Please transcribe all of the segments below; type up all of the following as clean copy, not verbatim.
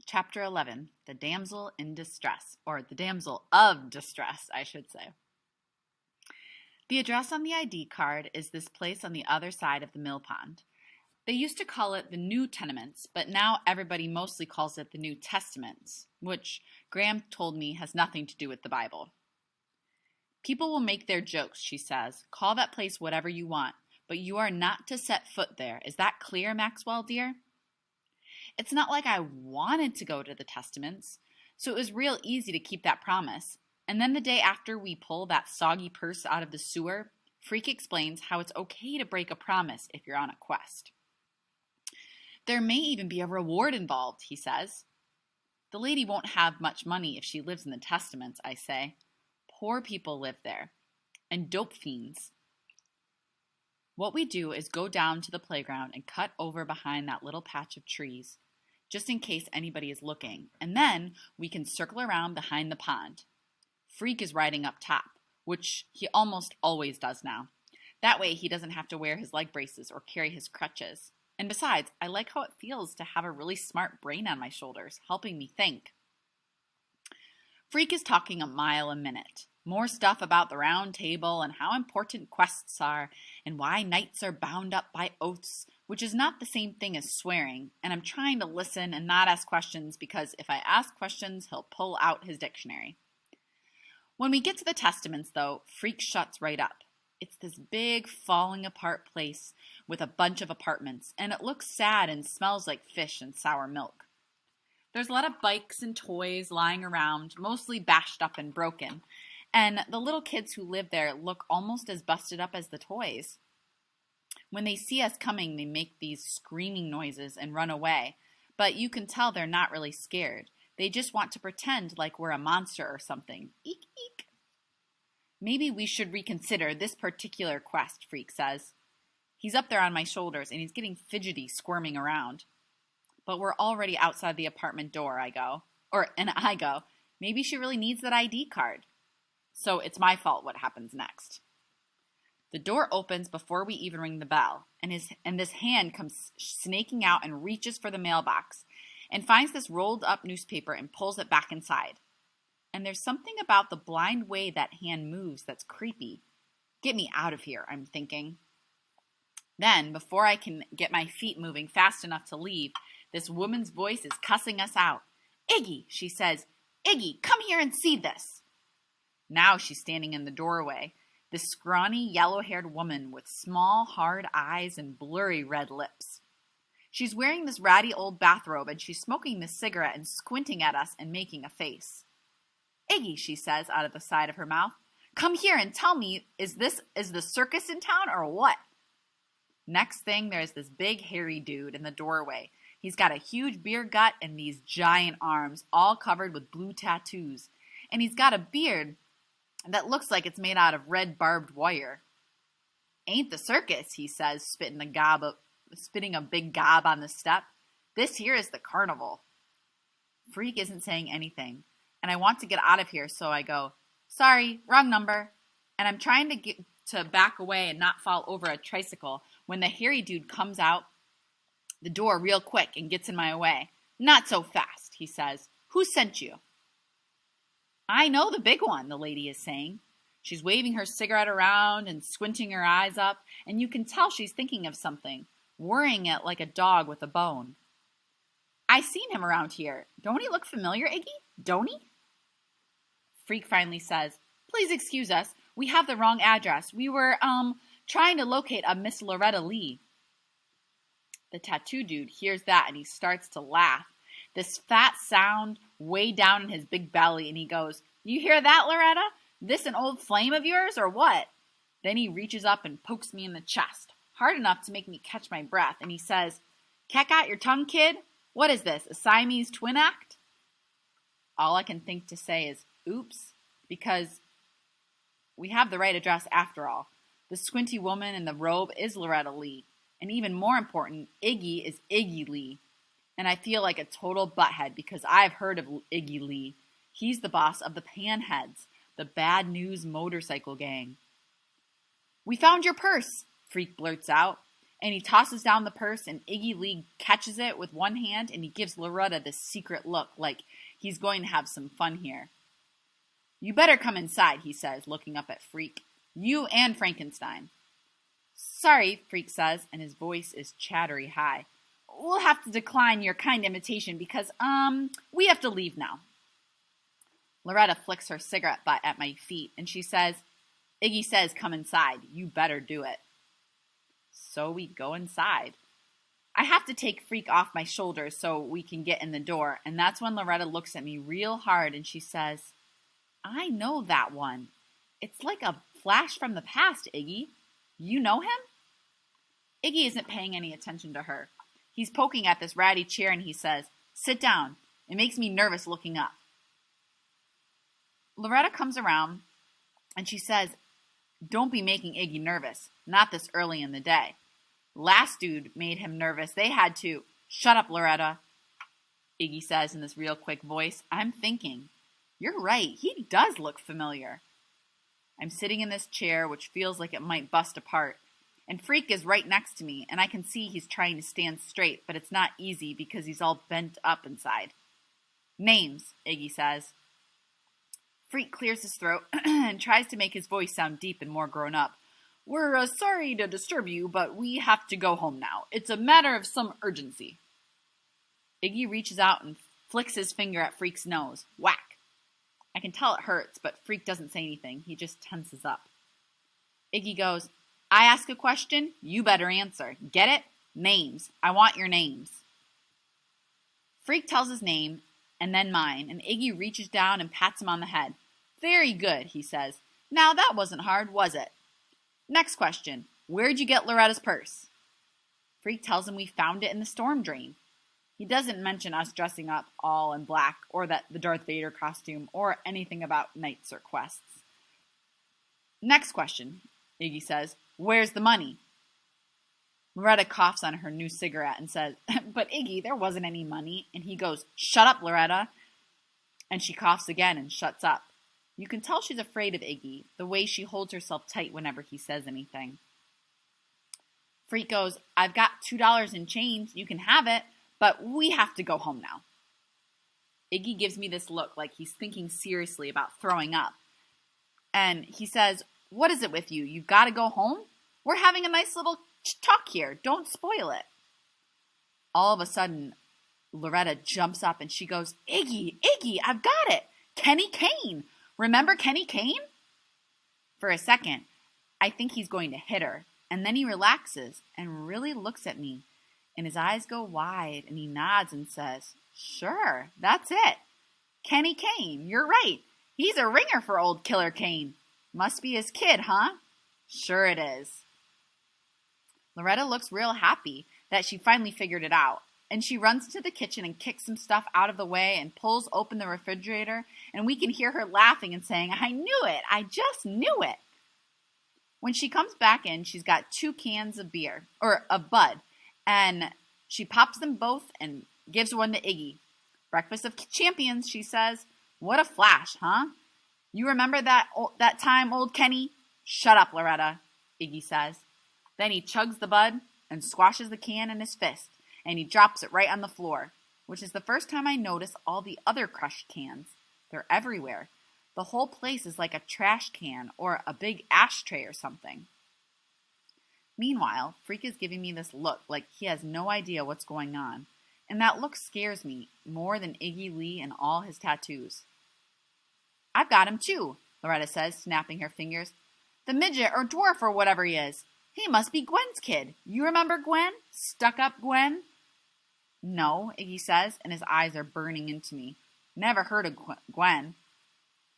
Chapter 11, The Damsel in Distress, or The Damsel of Distress, I should say. The address on the ID card is this place on the other side of the mill pond. They used to call it the New Tenements, but now everybody mostly calls it the New Testaments, which Graham told me has nothing to do with the Bible. People will make their jokes, she says. Call that place whatever you want, but you are not to set foot there. Is that clear, Maxwell, dear? It's not like I wanted to go to the Testaments, so it was real easy to keep that promise. And then the day after we pull that soggy purse out of the sewer, Freak explains how it's okay to break a promise if you're on a quest. There may even be a reward involved, he says. The lady won't have much money if she lives in the Testaments, I say. Poor people live there, and dope fiends. What we do is go down to the playground and cut over behind that little patch of trees, just in case anybody is looking, and then we can circle around behind the pond. Freak is riding up top, which he almost always does now. That way he doesn't have to wear his leg braces or carry his crutches. And besides, I like how it feels to have a really smart brain on my shoulders, helping me think. Freak is talking a mile a minute. More stuff about the round table and how important quests are and why knights are bound up by oaths, which is not the same thing as swearing, and I'm trying to listen and not ask questions because if I ask questions, he'll pull out his dictionary. When we get to the Testaments, though, Freak shuts right up. It's this big, falling apart place with a bunch of apartments, and it looks sad and smells like fish and sour milk. There's a lot of bikes and toys lying around, mostly bashed up and broken, and the little kids who live there look almost as busted up as the toys. When they see us coming, they make these screaming noises and run away, but you can tell they're not really scared. They just want to pretend like we're a monster or something. Eek, eek. Maybe we should reconsider this particular quest, Freak says. He's up there on my shoulders, and he's getting fidgety, squirming around. But we're already outside the apartment door, I go. Maybe she really needs that ID card. So it's my fault what happens next. The door opens before we even ring the bell, and this hand comes snaking out and reaches for the mailbox, and finds this rolled up newspaper and pulls it back inside. And there's something about the blind way that hand moves that's creepy. Get me out of here, I'm thinking. Then, before I can get my feet moving fast enough to leave, this woman's voice is cussing us out. Iggy, she says, Iggy, come here and see this. Now she's standing in the doorway, this scrawny, yellow-haired woman with small, hard eyes and blurry red lips. She's wearing this ratty old bathrobe, and she's smoking this cigarette and squinting at us and making a face. Iggy, she says out of the side of her mouth, come here and tell me, is the circus in town or what? Next thing, there's this big hairy dude in the doorway. He's got a huge beer gut and these giant arms, all covered with blue tattoos. And he's got a beard that looks like it's made out of red barbed wire. Ain't the circus, he says, spitting a big gob on the step. This here is the carnival. Freak isn't saying anything, and I want to get out of here, so I go, sorry, wrong number. And I'm trying to back away and not fall over a tricycle when the hairy dude comes out the door real quick and gets in my way. Not so fast, he says. Who sent you? I know the big one, the lady is saying. She's waving her cigarette around and squinting her eyes up, and you can tell she's thinking of something, worrying it like a dog with a bone. I seen him around here. Don't he look familiar, Iggy? Don't he? Freak finally says, please excuse us. We have the wrong address. We were, trying to locate a Miss Loretta Lee. The tattoo dude hears that and he starts to laugh. This fat sound way down in his big belly, and he goes, you hear that, Loretta? This an old flame of yours, or what? Then he reaches up and pokes me in the chest, hard enough to make me catch my breath, and he says, Keck out your tongue, kid? What is this, a Siamese twin act? All I can think to say is, oops, because we have the right address after all. The squinty woman in the robe is Loretta Lee, and even more important, Iggy is Iggy Lee. And I feel like a total butthead because I've heard of Iggy Lee. He's the boss of the Panheads, the bad news motorcycle gang. We found your purse, Freak blurts out, And he tosses down the purse, and Iggy Lee catches it with one hand, and he gives Loretta this secret look like he's going to have some fun here. You better come inside, he says, looking up at Freak. You and Frankenstein. Sorry, Freak says, and his voice is chattery high. We'll have to decline your kind invitation because, we have to leave now. Loretta flicks her cigarette butt at my feet, and she says, Iggy says come inside. You better do it. So we go inside. I have to take Freak off my shoulders so we can get in the door, and that's when Loretta looks at me real hard and she says, I know that one. It's like a flash from the past, Iggy. You know him? Iggy isn't paying any attention to her. He's poking at this ratty chair and he says, Sit down. It makes me nervous looking up. Loretta comes around and she says, Don't be making Iggy nervous. Not this early in the day. Last dude made him nervous. They had to. Shut up, Loretta, Iggy says in this real quick voice. I'm thinking. You're right. He does look familiar. I'm sitting in this chair, which feels like it might bust apart. And Freak is right next to me, and I can see he's trying to stand straight, but it's not easy because he's all bent up inside. Names, Iggy says. Freak clears his throat and tries to make his voice sound deep and more grown up. We're sorry to disturb you, but we have to go home now. It's a matter of some urgency. Iggy reaches out and flicks his finger at Freak's nose. Whack. I can tell it hurts, but Freak doesn't say anything. He just tenses up. Iggy goes, I ask a question, you better answer. Get it? Names. I want your names. Freak tells his name, and then mine, and Iggy reaches down and pats him on the head. Very good, he says. Now that wasn't hard, was it? Next question. Where'd you get Loretta's purse? Freak tells him we found it in the storm drain. He doesn't mention us dressing up all in black, or that the Darth Vader costume, or anything about knights or quests. Next question, Iggy says. Where's the money? Loretta coughs on her new cigarette and says, But Iggy, there wasn't any money. And he goes, Shut up, Loretta. And she coughs again and shuts up. You can tell she's afraid of Iggy, the way she holds herself tight whenever he says anything. Freak goes, I've got $2 in change. You can have it, but we have to go home now. Iggy gives me this look like he's thinking seriously about throwing up. And he says, What is it with you? You've got to go home? We're having a nice little talk here. Don't spoil it. All of a sudden, Loretta jumps up and she goes, Iggy, I've got it. Kenny Kane. Remember Kenny Kane? For a second, I think he's going to hit her. And then he relaxes and really looks at me. And his eyes go wide and he nods and says, Sure, that's it. Kenny Kane, you're right. He's a ringer for old Killer Kane. Must be his kid, huh? Sure it is. Loretta looks real happy that she finally figured it out. And she runs to the kitchen and kicks some stuff out of the way and pulls open the refrigerator. And we can hear her laughing and saying, I knew it. I just knew it. When she comes back in, she's got 2 cans of beer, or of Bud. And she pops them both and gives one to Iggy. Breakfast of champions, she says. What a flash, huh? You remember that time, old Kenny? Shut up, Loretta, Iggy says. Then he chugs the Bud and squashes the can in his fist. And he drops it right on the floor, which is the first time I notice all the other crushed cans. They're everywhere. The whole place is like a trash can or a big ashtray or something. Meanwhile, Freak is giving me this look like he has no idea what's going on. And that look scares me more than Iggy Lee and all his tattoos. I've got him too, Loretta says, snapping her fingers. The midget or dwarf or whatever he is. He must be Gwen's kid. You remember Gwen? Stuck-up Gwen? No, Iggy says, and his eyes are burning into me. Never heard of Gwen.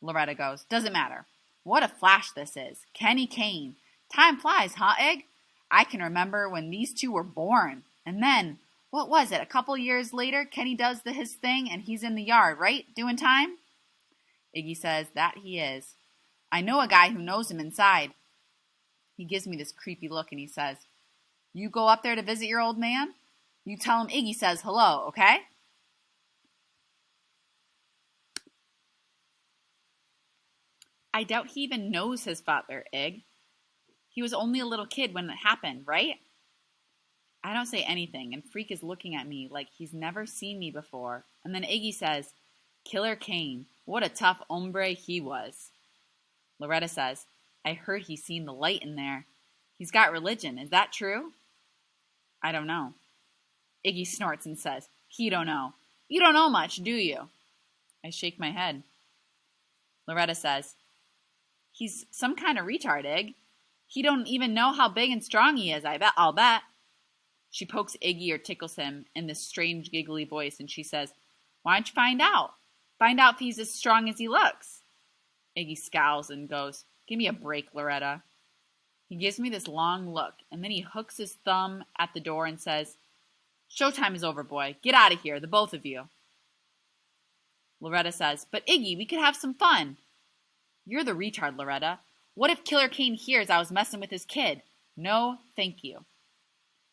Loretta goes, Doesn't matter. What a flash this is. Kenny Kane. Time flies, huh, Egg? I can remember when these two were born. And then, what was it? A couple years later, Kenny does his thing and he's in the yard, right? Doing time? Iggy says, That he is. I know a guy who knows him inside. He gives me this creepy look and he says, You go up there to visit your old man? You tell him Iggy says hello, okay? I doubt he even knows his father, Ig. He was only a little kid when it happened, right? I don't say anything, and Freak is looking at me like he's never seen me before. And then Iggy says, Killer Kane, what a tough hombre he was. Loretta says, I heard he's seen the light in there. He's got religion, is that true? I don't know. Iggy snorts and says, he don't know. You don't know much, do you? I shake my head. Loretta says, he's some kind of retard, Ig. He don't even know how big and strong he is, I'll bet. She pokes Iggy or tickles him in this strange giggly voice, and she says, why don't you find out? Find out if he's as strong as he looks. Iggy scowls and goes, give me a break, Loretta. He gives me this long look, and then he hooks his thumb at the door and says, showtime is over, boy. Get out of here, the both of you. Loretta says, but Iggy, we could have some fun. You're the retard, Loretta. What if Killer Kane hears I was messing with his kid? No, thank you.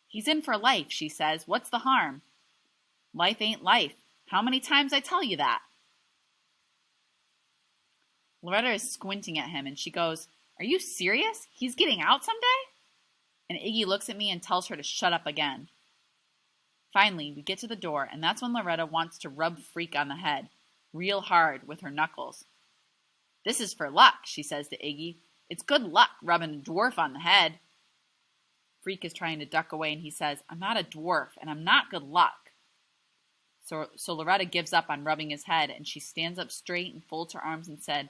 He's in for life, she says. What's the harm? Life ain't life. How many times I tell you that? Loretta is squinting at him, and she goes, are you serious? He's getting out someday? And Iggy looks at me and tells her to shut up again. Finally, we get to the door, and that's when Loretta wants to rub Freak on the head, real hard with her knuckles. This is for luck, she says to Iggy. It's good luck rubbing a dwarf on the head. Freak is trying to duck away, and he says, I'm not a dwarf, and I'm not good luck. So Loretta gives up on rubbing his head, and she stands up straight and folds her arms and said,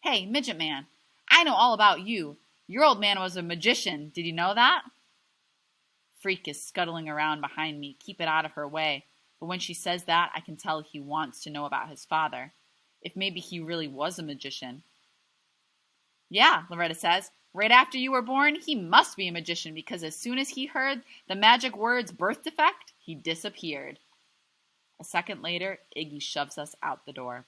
hey, midget man, I know all about you. Your old man was a magician. Did you know that? Freak is scuttling around behind me. Keep it out of her way. But when she says that, I can tell he wants to know about his father. If maybe he really was a magician. Yeah, Loretta says. Right after you were born, he must be a magician because as soon as he heard the magic words birth defect, he disappeared. A second later, Iggy shoves us out the door.